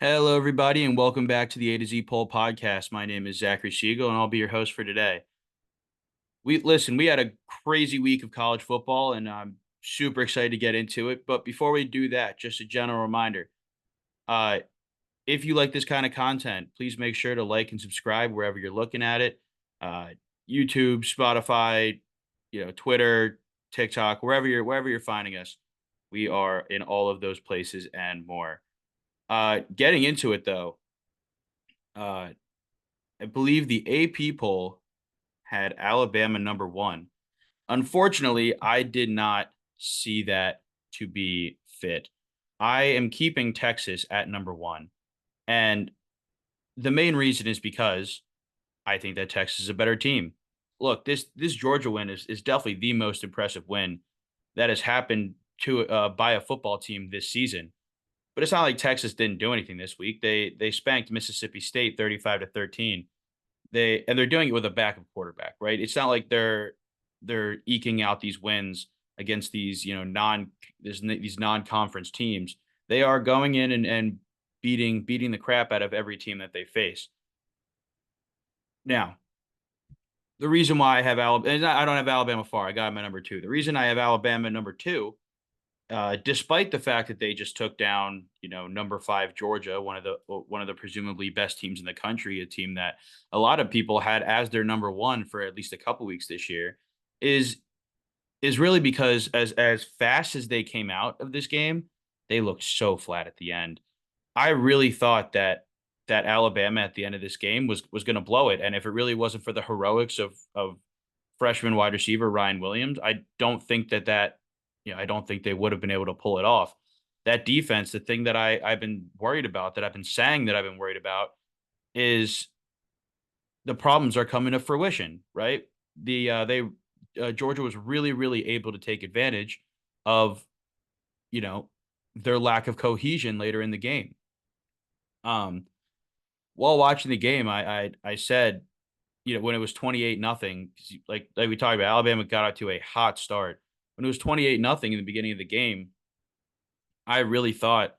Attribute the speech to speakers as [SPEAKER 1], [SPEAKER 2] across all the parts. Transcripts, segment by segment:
[SPEAKER 1] Hello, everybody, and welcome back to the A to Z Poll podcast. My name is Zachary Siegel, and I'll be your host for today. We had a crazy week of college football, and I'm super excited to get into it. But before we do that, just a general reminder: uh, if you like this kind of content, please make sure to like and subscribe wherever you're looking at it. Uh, YouTube, Spotify, Twitter, TikTok, wherever you're finding us, we are in all of those places and more. Getting into it though. Uh, I believe the AP poll had Alabama number one. Unfortunately, I did not see that to be fit. I am keeping Texas at number one. And the main reason is because I think that Texas is a better team. Look, this Georgia win is definitely the most impressive win that has happened to by a football team this season. But it's not like Texas didn't do anything this week. They spanked Mississippi State 35-13. They're doing it with a backup quarterback, right? It's not like they're eking out these wins against these, these non-conference teams. They are going in and beating the crap out of every team that they face. Now, the reason why I have Alabama, I don't have Alabama far. I got them at number two. The reason I have Alabama at number two, despite the fact that they just took down, number five Georgia, one of the presumably best teams in the country, a team that a lot of people had as their number one for at least a couple weeks this year, is is really because as fast as they came out of this game, they looked so flat at the end. I really thought that Alabama at the end of this game was going to blow it, and if it really wasn't for the heroics of freshman wide receiver Ryan Williams, I don't think they would have been able to pull it off. That defense, the thing that I've been worried about, that I've been saying that I've been worried about, is the problems are coming to fruition. Right? They Georgia was really able to take advantage of you know their lack of cohesion later in the game. Um, while watching the game, I said, when it was 28-0, like we talked about, Alabama got out to a hot start. When it was 28-0 in the beginning of the game, I really thought,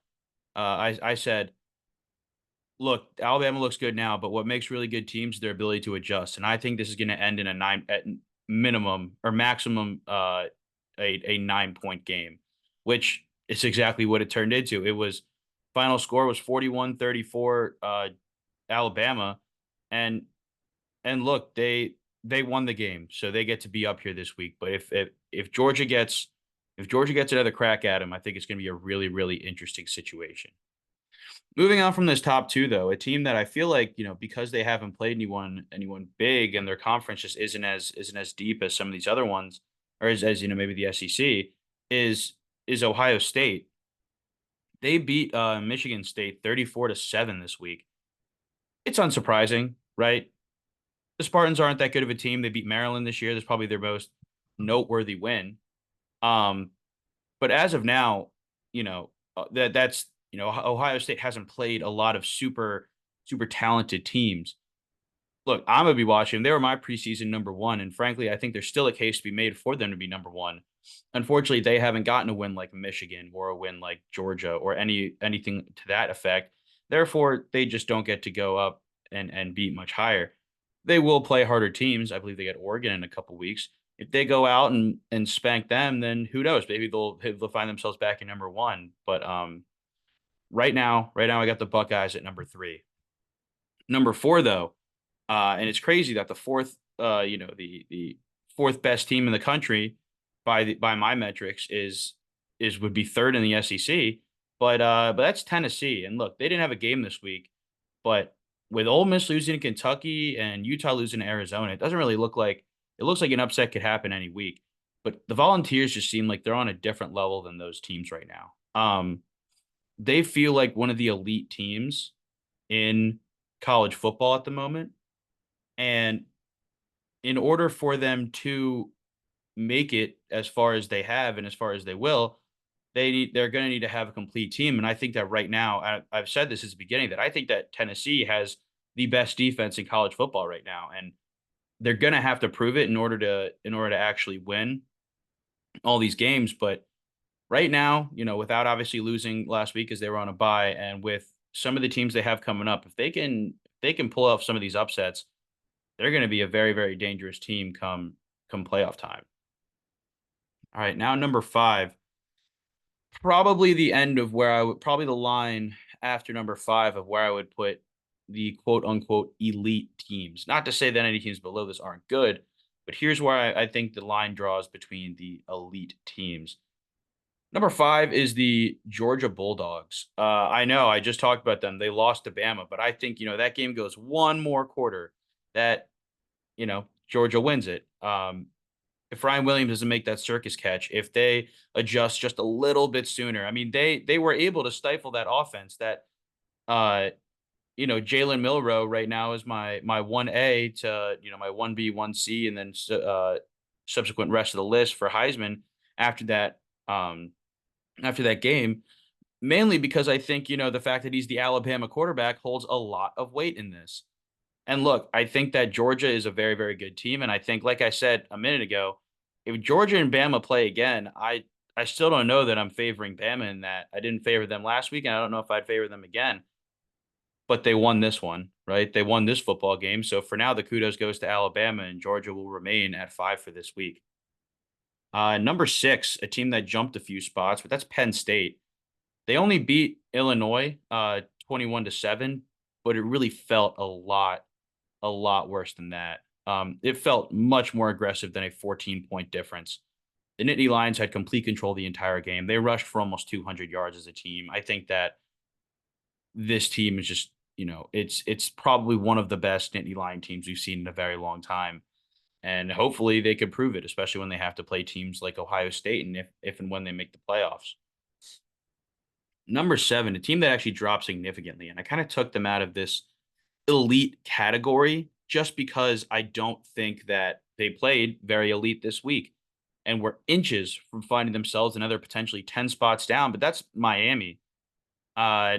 [SPEAKER 1] I said, look, Alabama looks good now, but what makes really good teams is their ability to adjust. And I think this is going to end in a nine at minimum or maximum, a 9 point game, which is exactly what it turned into. It was final score was 41-34, Alabama. And look, they won the game, so they get to be up here this week. But if Georgia gets another crack at him, I think it's going to be a really interesting situation. Moving on from this top two, though, a team that I feel like, because they haven't played anyone big, and their conference just isn't as deep as some of these other ones, or as maybe the SEC is Ohio State. They beat Michigan State 34-7 this week. It's unsurprising, right? The Spartans aren't that good of a team. They beat Maryland this year. That's probably their most noteworthy win. Um, but as of now, that's Ohio State hasn't played a lot of super talented teams. Look, I'm gonna be watching. They were my preseason number one, and frankly, I think there's still a case to be made for them to be number one. Unfortunately, they haven't gotten a win like Michigan or a win like Georgia or anything to that effect. Therefore, they just don't get to go up and beat much higher. They will play harder teams. I believe they get Oregon in a couple weeks. If they go out and spank them, then who knows? Maybe they'll find themselves back in number one. But right now, I got the Buckeyes at number three. Number four, though, and it's crazy that the fourth, the fourth best team in the country by my metrics is would be third in the SEC, but that's Tennessee. And look, they didn't have a game this week, but with Ole Miss losing to Kentucky and Utah losing to Arizona, it doesn't really look like it looks like an upset could happen any week. But the Volunteers just seem like they're on a different level than those teams right now. They feel like one of the elite teams in college football at the moment. And in order for them to make it as far as they have and as far as they will, they're going to need to have a complete team. And I think that right now, I've said this at the beginning, that I think that Tennessee has the best defense in college football right now, and they're going to have to prove it in order to actually win all these games. But right now, without obviously losing last week as they were on a bye, and with some of the teams they have coming up, if they can pull off some of these upsets, they're going to be a very, very dangerous team come playoff time. All right, now number 5, probably the end of where I would probably the line after number 5 of where I would put the quote unquote elite teams. Not to say that any teams below this aren't good, but here's where I think the line draws between the elite teams. Number 5 is the Georgia Bulldogs. I know I just talked about them. They lost to Bama, but I think, that game goes one more quarter that, Georgia wins it. If Ryan Williams doesn't make that circus catch, if they adjust just a little bit sooner, I mean, they were able to stifle that offense. That uh, Jalen Milrow right now is my 1A to my 1B, 1C, and then subsequent rest of the list for Heisman after that um, after that game. Mainly because I think the fact that he's the Alabama quarterback holds a lot of weight in this. And look, I think that Georgia is a very, very good team, and I think, like I said a minute ago, if Georgia and Bama play again, I still don't know that I'm favoring Bama in that. I didn't favor them last week, and I don't know if I'd favor them again. But they won this one, right? They won this football game, so for now, the kudos goes to Alabama, and Georgia will remain at 5 for this week. Number 6, a team that jumped a few spots, but that's Penn State. They only beat Illinois 21-7, but it really felt a lot worse than that. It felt much more aggressive than a 14-point difference. The Nittany Lions had complete control the entire game. They rushed for almost 200 yards as a team. I think that this team is just, it's probably one of the best Nittany Lion teams we've seen in a very long time. And hopefully they could prove it, especially when they have to play teams like Ohio State and if and when they make the playoffs. Number 7, a team that actually dropped significantly, and I kind of took them out of this elite category just because I don't think that they played very elite this week and were inches from finding themselves another potentially 10 spots down. But that's Miami uh,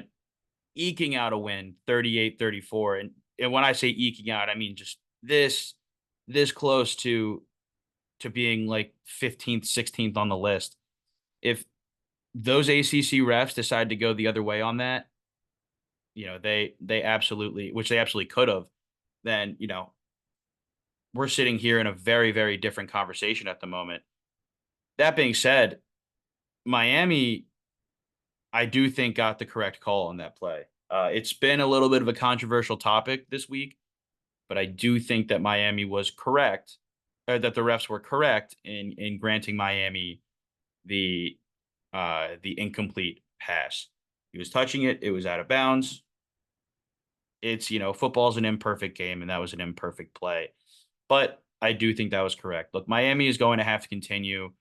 [SPEAKER 1] eking out a win 38-34. And when I say eking out, I mean just this close to being like 15th, 16th on the list. If those ACC refs decide to go the other way on that, they absolutely, which they absolutely could have, then, we're sitting here in a very, very different conversation at the moment. That being said, Miami, I do think got the correct call on that play. It's been a little bit of a controversial topic this week, but I do think that Miami was correct, or that the refs were correct in granting Miami the incomplete pass. He was touching it, it was out of bounds. It's, football's an imperfect game, and that was an imperfect play. But I do think that was correct. Look, Miami is going to have to continue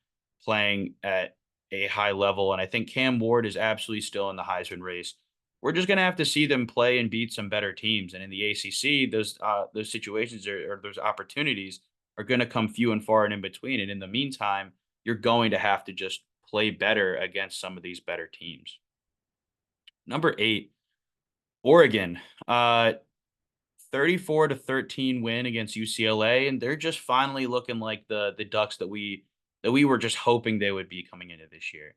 [SPEAKER 1] playing at a high level, and I think Cam Ward is absolutely still in the Heisman race. We're just going to have to see them play and beat some better teams. And in the ACC, those situations or those opportunities are going to come few and far and in between. And in the meantime, you're going to have to just play better against some of these better teams. Number 8, Oregon. 34-13 win against UCLA, and they're just finally looking like the Ducks that we were just hoping they would be coming into this year.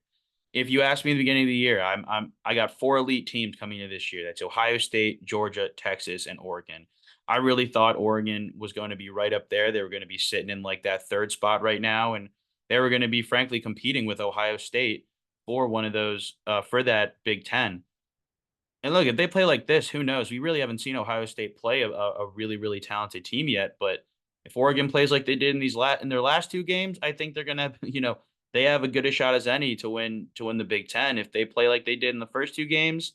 [SPEAKER 1] If you asked me at the beginning of the year, I got 4 elite teams coming into this year. That's Ohio State, Georgia, Texas, and Oregon. I really thought Oregon was going to be right up there. They were going to be sitting in like that 3rd spot right now, and they were going to be frankly competing with Ohio State for one of those for that Big Ten. And look, if they play like this, who knows? We really haven't seen Ohio State play a really, really talented team yet. But if Oregon plays like they did in their last 2 games, I think they're gonna, they have a good a shot as any to win the Big Ten. If they play like they did in the first 2 games,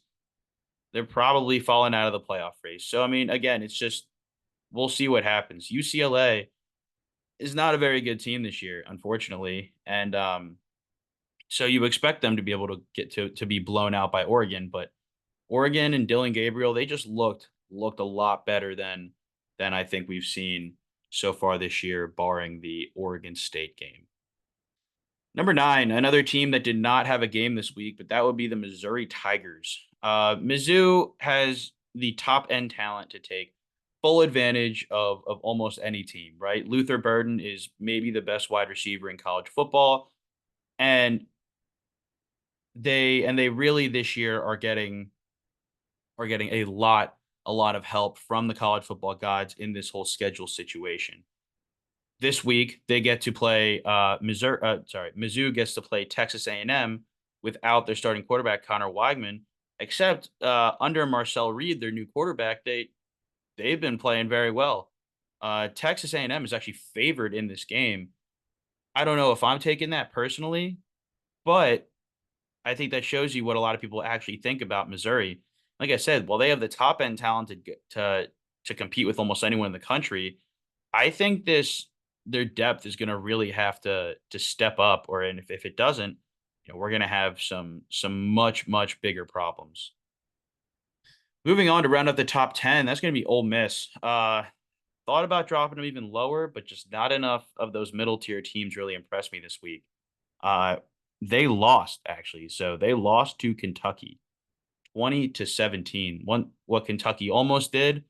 [SPEAKER 1] they're probably falling out of the playoff race. So I mean, again, it's just we'll see what happens. UCLA is not a very good team this year, unfortunately, and so you expect them to be able to get to be blown out by Oregon, but Oregon and Dylan Gabriel, they just looked a lot better than I think we've seen so far this year, barring the Oregon State game. Number 9, another team that did not have a game this week, but that would be the Missouri Tigers. Mizzou has the top end talent to take full advantage of almost any team, right? Luther Burden is maybe the best wide receiver in college football, and they really this year are getting are getting a lot of help from the college football gods in this whole schedule situation. This week they get to play Missouri. Mizzou gets to play Texas A&M without their starting quarterback Connor Weigman. Except under Marcel Reed, their new quarterback, they've been playing very well. Texas A&M is actually favored in this game. I don't know if I'm taking that personally, but I think that shows you what a lot of people actually think about Missouri. Like I said, while they have the top end talent to compete with almost anyone in the country, I think this their depth is going to really have to step up, or and if it doesn't, we're going to have some much bigger problems. Moving on to round up the top 10, that's going to be Ole Miss. Thought about dropping them even lower, but just not enough of those middle tier teams really impressed me this week. Uh, they lost actually, so they lost to Kentucky, 20-17. What Kentucky almost did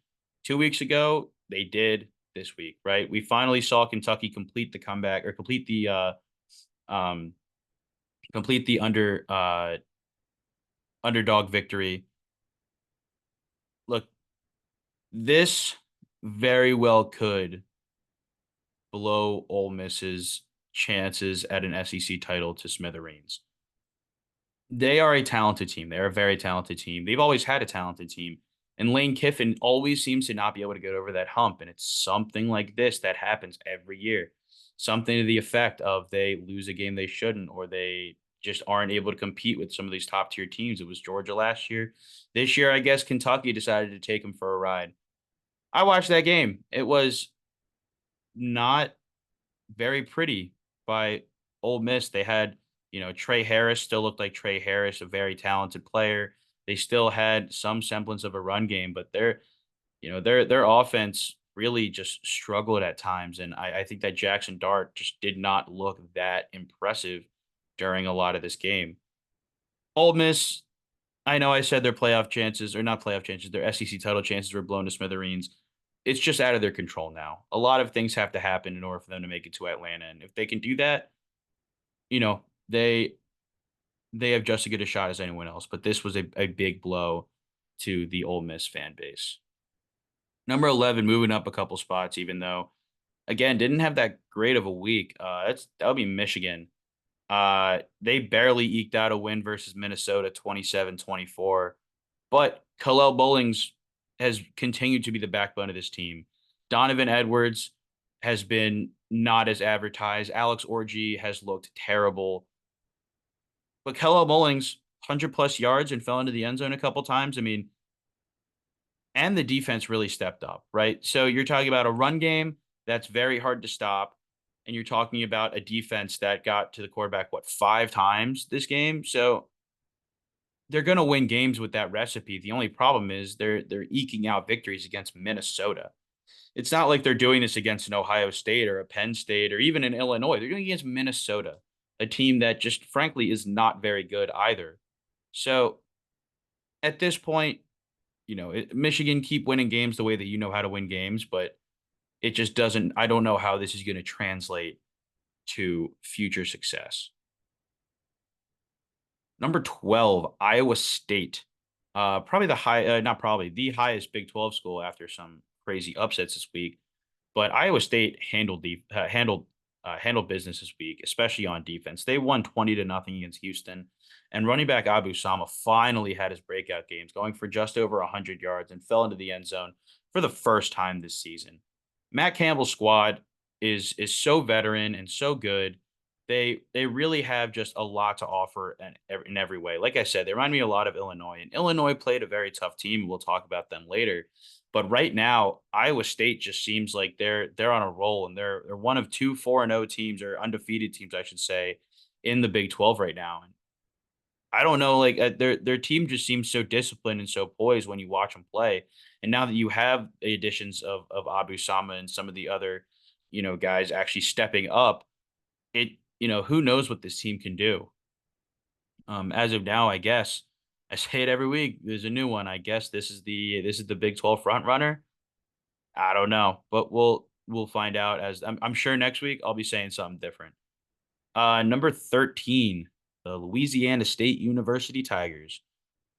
[SPEAKER 1] 2 weeks ago, they did this week, right? We finally saw Kentucky complete the comeback or um complete the underdog victory. Look, this very well could blow Ole Miss's chances at an SEC title to smithereens. They are a talented team. They're a very talented team. They've always had a talented team. And Lane Kiffin always seems to not be able to get over that hump. And it's something like this that happens every year. Something to the effect of they lose a game they shouldn't, or they just aren't able to compete with some of these top tier teams. It was Georgia last year. This year, I guess Kentucky decided to take them for a ride. I watched that game. It was not very pretty by Ole Miss. They had, Trey Harris still looked like Trey Harris, a very talented player. They still had some semblance of a run game, but their offense really just struggled at times. And I think that Jackson Dart just did not look that impressive during a lot of this game. Ole Miss, I know I said their playoff chances, or not playoff chances, their SEC title chances were blown to smithereens. It's just out of their control now. A lot of things have to happen in order for them to make it to Atlanta. And if they can do that, you know, they they have just as good a shot as anyone else. But this was a big blow to the Ole Miss fan base. Number 11, moving up a couple spots, even though again didn't have that great of a week. That would be Michigan. They barely eked out a win versus Minnesota 27-24. But Kalel Bowlings has continued to be the backbone of this team. Donovan Edwards has been not as advertised. Alex Orji has looked terrible. But Kalel Bowlings, 100 plus yards and fell into the end zone a couple times. I mean, and the defense really stepped up, right? So you're talking about a run game that's very hard to stop. And you're talking about a defense that got to the quarterback, what, 5 times this game? So they're going to win games with that recipe. The only problem is they're eking out victories against Minnesota. It's not like they're doing this against an Ohio State or a Penn State or even an Illinois. They're doing it against Minnesota, a team that just frankly is not very good either. So at this point, Michigan keep winning games the way that you know how to win games, but it just doesn't. I don't know how this is going to translate to future success. Number 12, Iowa State. Probably not probably the highest Big 12 school after some crazy upsets this week. But Iowa State handled business this week, especially on defense. They won 20-0 against Houston, and running back Abu Sama finally had his breakout games, going for just over 100 yards and fell into the end zone for the first time this season. Matt Campbell's squad is so veteran and so good. They really have just a lot to offer in every way. Like I said, they remind me a lot of Illinois, and Illinois played a very tough team. We'll talk about them later. But right now, Iowa State just seems like they're on a roll, and they're one of two 4-0 teams, or undefeated teams, I should say, in the Big 12 right now. And I don't know, like their team just seems so disciplined and so poised when you watch them play. And now that you have the additions of Abu Sama and some of the other, guys actually stepping up, who knows what this team can do. As of now, I guess I say it every week. There's a new one. I guess this is the Big 12 front runner. I don't know, but we'll find out as I'm sure next week I'll be saying something different. Number 13, the Louisiana State University Tigers.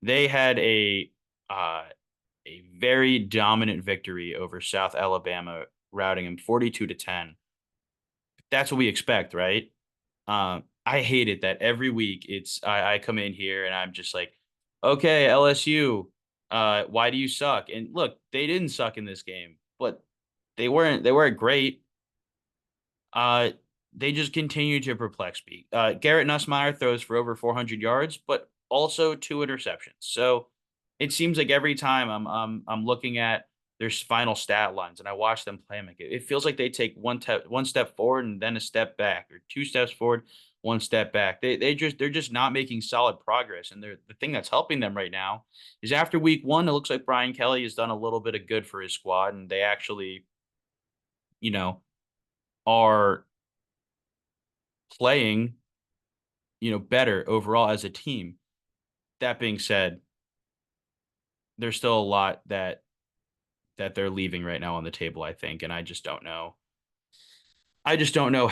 [SPEAKER 1] They had a uh, a very dominant victory over South Alabama, routing them 42-10. That's what we expect, right? I hate it that every week I come in here and I'm just like, okay, LSU, why do you suck? And look, they didn't suck in this game, but they weren't great. Uh, they just continue to perplex me. Garrett Nussmeier throws for over 400 yards, but also two interceptions. So it seems like every time I'm looking at their final stat lines and I watch them play, it feels like they take one step forward and then a step back, or two steps forward, one step back. They're just not making solid progress. And the thing that's helping them right now is after week one, it looks like Brian Kelly has done a little bit of good for his squad, and they actually, you know, are playing, better overall as a team. That being said, there's still a lot that they're leaving right now on the table, I think, and I just don't know. I just don't know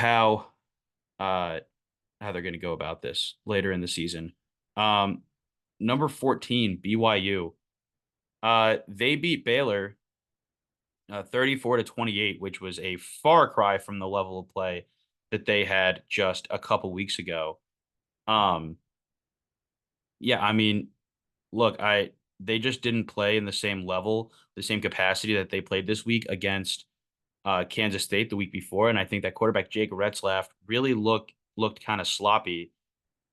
[SPEAKER 1] uh how they're going to go about this later in the season. Um Number 14, BYU. They beat Baylor 34-28, which was a far cry from the level of play that they had just a couple weeks ago. Um yeah, I mean, look, I they just didn't play in the same level, the same capacity that they played this week against Kansas State the week before, and I think that quarterback Jake Retzlaff really looked kind of sloppy.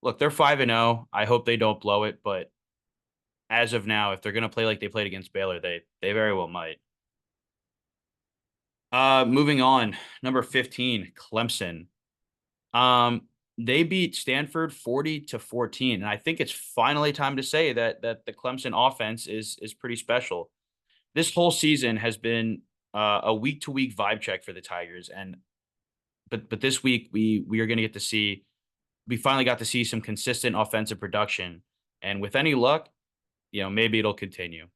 [SPEAKER 1] Look, they're 5-0. I hope they don't blow it, but as of now, if they're going to play like they played against Baylor, they very well might. Moving on, number 15, Clemson. Um, they beat Stanford 40-14, and I think it's finally time to say that the Clemson offense is pretty special. This whole season has been a week to week vibe check for the Tigers, and but this week we are going to get to see we finally got to see some consistent offensive production, and with any luck, maybe it'll continue.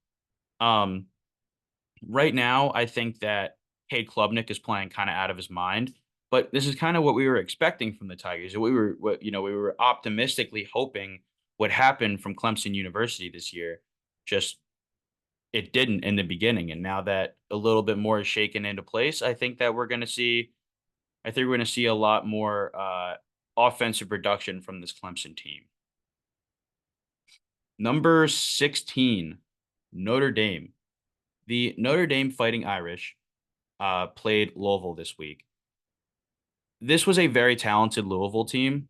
[SPEAKER 1] Um, right now, I think that Cade Klubnik is playing kind of out of his mind, but this is kind of what we were expecting from the Tigers. We were optimistically hoping would happen from Clemson University this year. Just it didn't in the beginning, and now that a little bit more is shaken into place, I think that we're going to see. I think we're going to see a lot more offensive production from this Clemson team. Number 16, Notre Dame. The Notre Dame Fighting Irish played Louisville this week. This was a very talented Louisville team,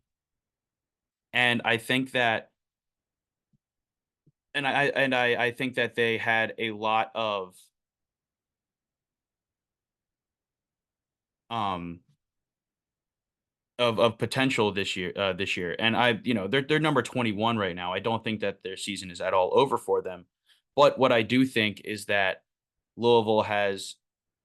[SPEAKER 1] and I think that, I think that they had a lot um of potential this year. And they're number 21 right now. I don't think that their season is at all over for them. But what I do think is that Louisville has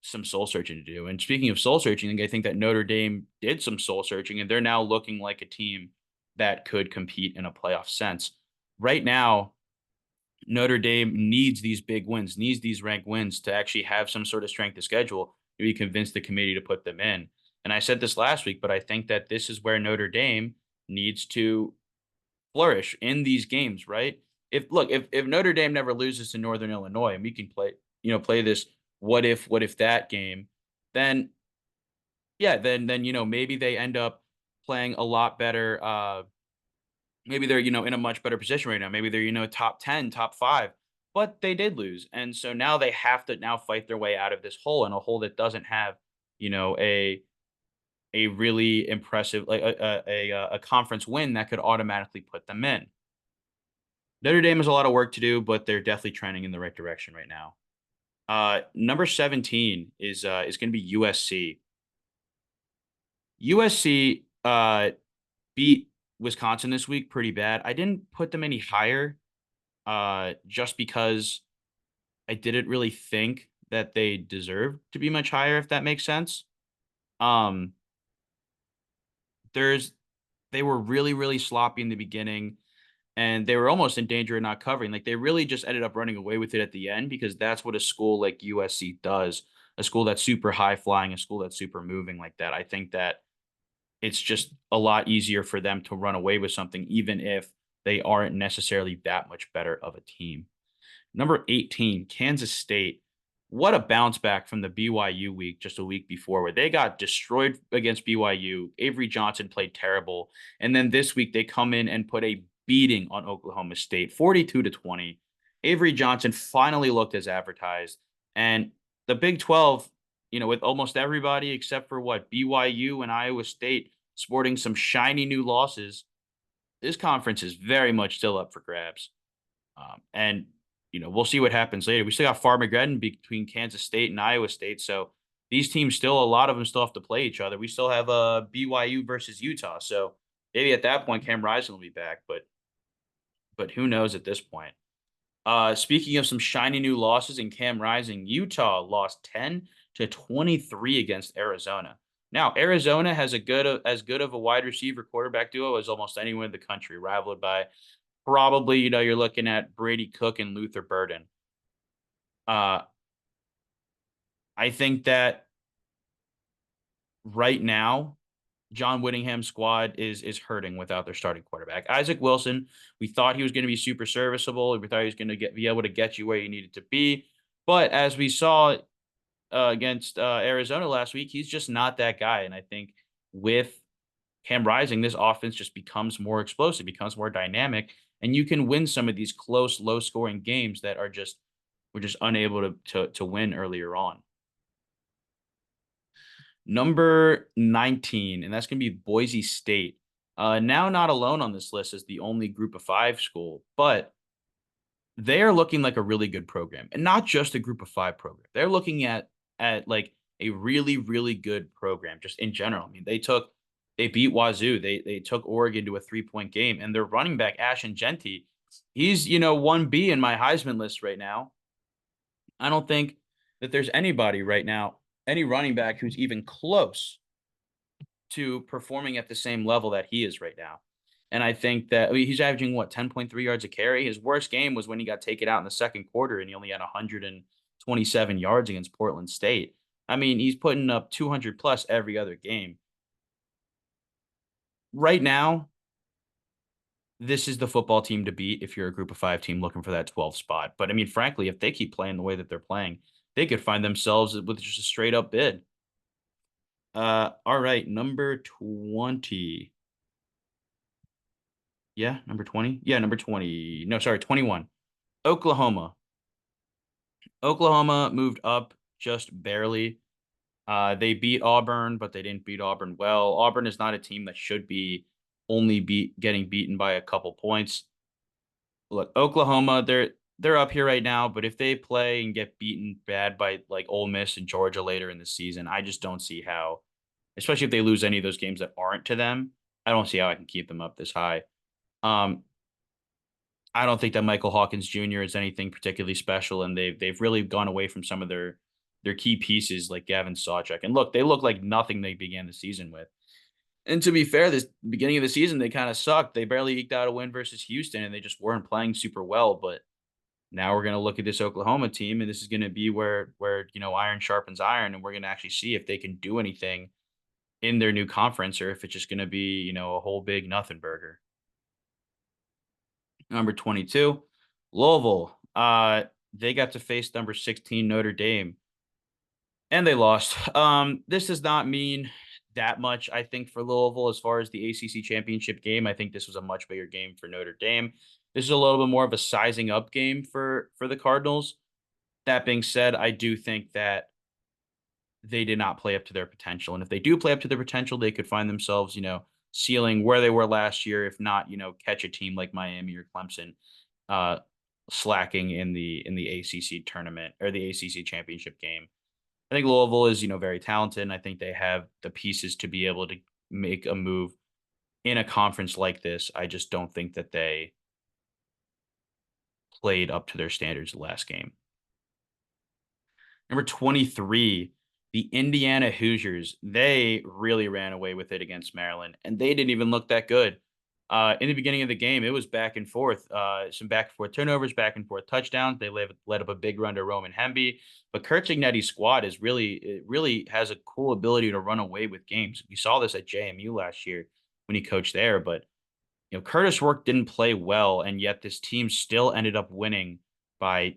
[SPEAKER 1] some soul searching to do. And speaking of soul searching, I think that Notre Dame did some soul searching, and they're now looking like a team that could compete in a playoff sense. Right now, Notre Dame needs these big wins, needs these ranked wins to actually have some sort of strength of schedule. Maybe convince the committee to put them in. And I said this last week, but I think that this is where Notre Dame needs to flourish in these games, right? If Notre Dame never loses to Northern Illinois and we can play this what if that game, then yeah, then maybe they end up playing a lot better. Maybe they're in a much better position right now. Maybe they're top 10, top 5, but they did lose, and so now they have to now fight their way out of this hole, and a hole that doesn't have a really impressive, like a conference win that could automatically put them in. Notre Dame has a lot of work to do, but they're definitely trending in the right direction right now. Number 17 is going to be USC. USC beat Wisconsin this week pretty bad. I didn't put them any higher, just because I didn't really think that they deserved to be much higher, if that makes sense. Um, there's they were really, really sloppy in the beginning, and they were almost in danger of not covering. Like, they really just ended up running away with it at the end, because that's what a school like USC does. A school that's super high flying, a school that's super moving like that. I think that it's just a lot easier for them to run away with something, even if they aren't necessarily that much better of a team. Number 18, Kansas State. What a bounce back from the BYU week just a week before, where they got destroyed against BYU. Avery Johnson played terrible. And then this week they come in and put a beating on Oklahoma State, 42-20. Avery Johnson finally looked as advertised. And the Big 12, with almost everybody except for what, BYU and Iowa State sporting some shiny new losses, this conference is very much still up for grabs. And we'll see what happens later. We still got Farmageddon between Kansas State and Iowa State. So these teams still, a lot of them still have to play each other. We still have BYU versus Utah. So maybe at that point, Cam Rising will be back, but who knows at this point. Speaking of some shiny new losses in Cam Rising, Utah lost 10-23 against Arizona. Now, Arizona has as good of a wide receiver quarterback duo as almost anyone in the country, rivaled by probably, you're looking at Brady Cook and Luther Burden. I think that right now, John Whittingham's squad is hurting without their starting quarterback. Isaac Wilson, we thought he was going to be super serviceable. We thought he was going to be able to get you where you needed to be. But as we saw against Arizona last week, he's just not that guy. And I think with Cam Rising, this offense just becomes more explosive, becomes more dynamic, and you can win some of these close, low-scoring games that we're just unable to win earlier on. Number 19, and that's going to be Boise State. Now not alone on this list as the only Group of 5 school, but they are looking like a really good program, and not just a Group of 5 program. They're looking at like a really, really good program just in general. I mean, they beat Wazoo. They took Oregon to a 3-point game, and their running back, Ashton Genty, he's, 1B in my Heisman list right now. I don't think that there's anybody right now, any running back who's even close to performing at the same level that he is right now. And I think that he's averaging 10.3 yards a carry. His worst game was when he got taken out in the second quarter and he only had 127 yards against Portland State. I mean, he's putting up 200 plus every other game. Right now, this is the football team to beat if you're a Group of 5 team looking for that 12 spot. But I mean, frankly, if they keep playing the way that they're playing, they could find themselves with just a straight up bid. All right, number 20. Yeah, number 20. Yeah, number 20. No, sorry, 21. Oklahoma. Oklahoma moved up just barely. They beat Auburn, but they didn't beat Auburn well. Auburn is not a team that should be only getting beaten by a couple points. Look, Oklahoma, they're up here right now, but if they play and get beaten bad by like Ole Miss and Georgia later in the season, I just don't see how, especially if they lose any of those games that aren't to them, I don't see how I can keep them up this high. I don't think that Michael Hawkins Jr. is anything particularly special, and they've really gone away from some of their key pieces like Gavin Sawchuk. And look, they look like nothing they began the season with. And to be fair, this beginning of the season, they kind of sucked. They barely eked out a win versus Houston, and they just weren't playing super well. But now we're going to look at this Oklahoma team, and this is going to be where iron sharpens iron, and we're going to actually see if they can do anything in their new conference or if it's just going to be, a whole big nothing burger. Number 22, Louisville. They got to face number 16 Notre Dame, and they lost. This does not mean that much, I think, for Louisville as far as the ACC championship game. I think this was a much bigger game for Notre Dame. This is a little bit more of a sizing up game for the Cardinals. That being said, I do think that they did not play up to their potential. And if they do play up to their potential, they could find themselves, ceiling where they were last year, if not, catch a team like Miami or Clemson slacking in the ACC tournament or the ACC championship game. I think Louisville is, very talented, and I think they have the pieces to be able to make a move in a conference like this. I just don't think that they played up to their standards the last game. Number 23, the Indiana Hoosiers. They really ran away with it against Maryland, and they didn't even look that good. In the beginning of the game, it was back and forth, some back and forth turnovers, back and forth touchdowns. They led up a big run to Roman Hemby, but Kurt Cignetti's squad really has a cool ability to run away with games. We saw this at JMU last year when he coached there, but Curtis Rourke didn't play well, and yet this team still ended up winning by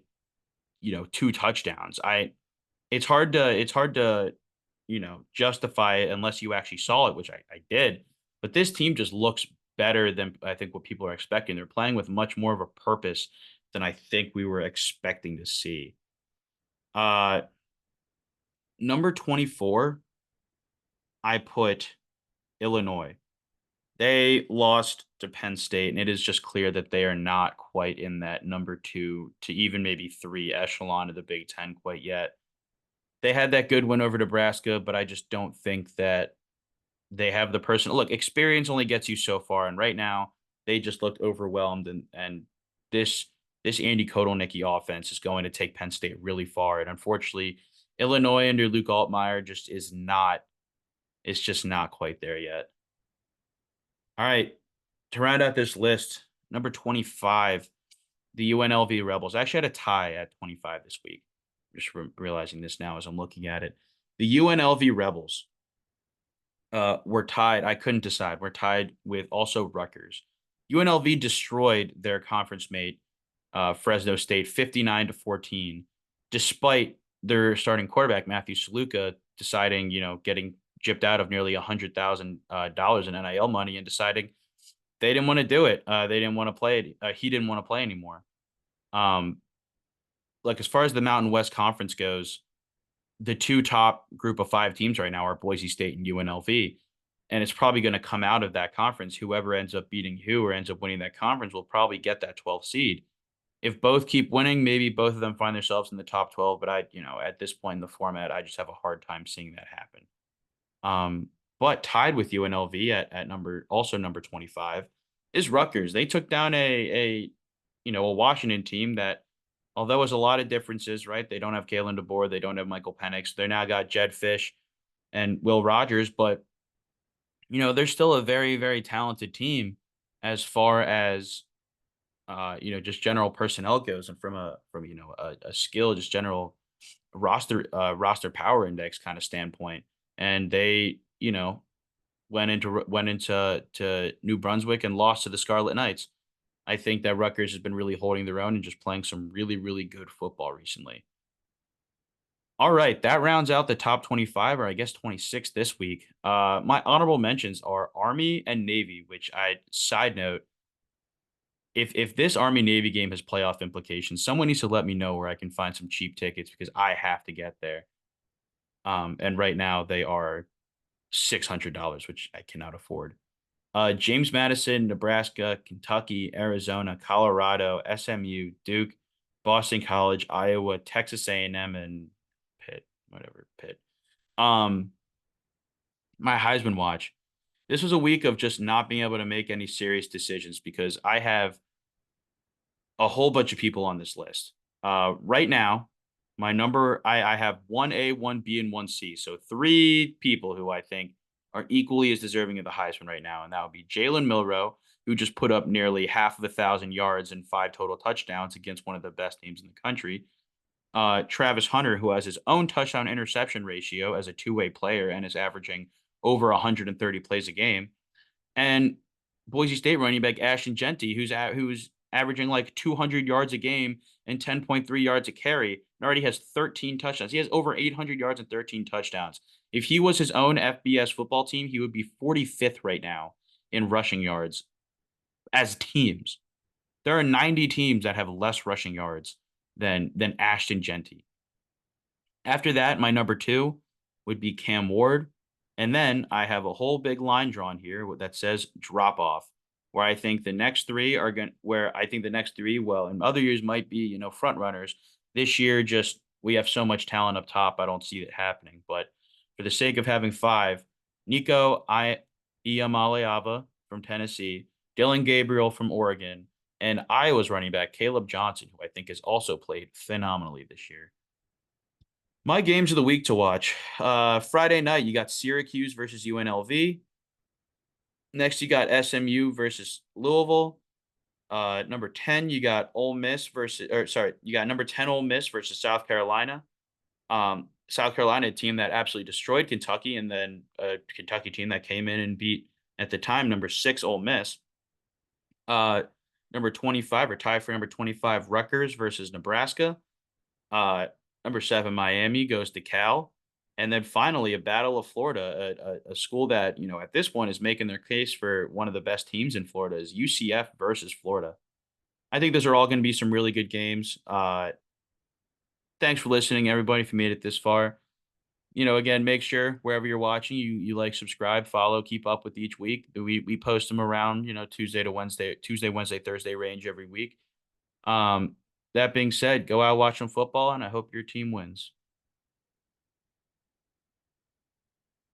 [SPEAKER 1] 2 touchdowns. I it's hard to, justify it unless you actually saw it, which I did. But this team just looks better than I think what people are expecting. They're playing with much more of a purpose than I think we were expecting to see. Uh Number 24, I put Illinois. They lost to Penn State, and it is just clear that they are not quite in that number 2 to even maybe 3 echelon of the Big Ten quite yet. They had that good win over Nebraska, but I just don't think that they have the person. Look, experience only gets you so far, and right now they just looked overwhelmed, and this this Andy Kotelnicki offense is going to take Penn State really far. And unfortunately, Illinois under Luke Altmaier just is not. It's just not quite there yet. All right, to round out this list, number 25, the UNLV Rebels. I actually had a tie at 25 this week. Just realizing this now as I'm looking at it. The UNLV Rebels were tied. I couldn't decide. We're tied with also Rutgers. UNLV destroyed their conference mate, Fresno State, 59-14, despite their starting quarterback, Matthew Saluka, deciding, getting gypped out of nearly $100,000 in NIL money and deciding they didn't want to do it. They didn't want to play it. He didn't want to play anymore. Um, like as far as the Mountain West Conference goes, the 2 top group of 5 teams right now are Boise State and UNLV. And it's probably going to come out of that conference. Whoever ends up beating who or ends up winning that conference will probably get that 12th seed. If both keep winning, maybe both of them find themselves in the top 12. But at this point in the format, I just have a hard time seeing that happen. But tied with UNLV at number 25 is Rutgers. They took down a Washington team that, although there's a lot of differences, right? They don't have Kalen DeBoer, they don't have Michael Penix. They now got Jed Fish and Will Rogers, but they're still a very, very talented team as far as just general personnel goes, and from a skill, just general roster power index kind of standpoint. And they, went into New Brunswick and lost to the Scarlet Knights. I think that Rutgers has been really holding their own and just playing some really, really good football recently. All right, that rounds out the top 25, or I guess 26 this week. My honorable mentions are Army and Navy, which side note, if this Army Navy game has playoff implications, someone needs to let me know where I can find some cheap tickets because I have to get there. And right now they are $600, which I cannot afford. James Madison, Nebraska, Kentucky, Arizona, Colorado, SMU, Duke, Boston College, Iowa, Texas A&M, and Pitt, whatever, Pitt. My Heisman watch. This was a week of just not being able to make any serious decisions because I have a whole bunch of people on this list. Right now, I have 1A, 1B, and 1C. So 3 people who I think are equally as deserving of the Heisman right now, and that would be Jalen Milroe, who just put up nearly half of 1,000 yards and 5 total touchdowns against one of the best teams in the country. Travis Hunter, who has his own touchdown interception ratio as a two-way player and is averaging over 130 plays a game, and Boise State running back Ashton Jeanty, who's averaging like 200 yards a game and 10.3 yards a carry, and already has 13 touchdowns. He has over 800 yards and 13 touchdowns. If he was his own FBS football team, he would be 45th right now in rushing yards as teams. There are 90 teams that have less rushing yards than Ashton Jeanty. After that, my number 2 would be Cam Ward. And then I have a whole big line drawn here that says drop off, where I think the next 3 are going where I think the next 3, well, in other years might be, front runners. This year, just we have so much talent up top. I don't see it happening. But for the sake of having 5, Nico Iamaleava from Tennessee, Dylan Gabriel from Oregon, and Iowa's running back Caleb Johnson, who I think has also played phenomenally this year. My games of the week to watch. Friday night, you got Syracuse versus UNLV. Next, you got SMU versus Louisville. Number 10, you got you got number 10 Ole Miss versus South Carolina. South Carolina, a team that absolutely destroyed Kentucky, and then a Kentucky team that came in and beat, at the time, number 6 Ole Miss. Number 25, or tie for number 25, Rutgers versus Nebraska. Uh, Number 7, Miami goes to Cal. And then finally, a battle of Florida, a school that, at this point is making their case for one of the best teams in Florida is UCF versus Florida. I think those are all going to be some really good games. Thanks for listening, everybody, if you made it this far. Again, make sure wherever you're watching, you like, subscribe, follow, keep up with each week. We post them around, Tuesday, Wednesday, Thursday range every week. Um, that being said, go out, watch some football, and I hope your team wins.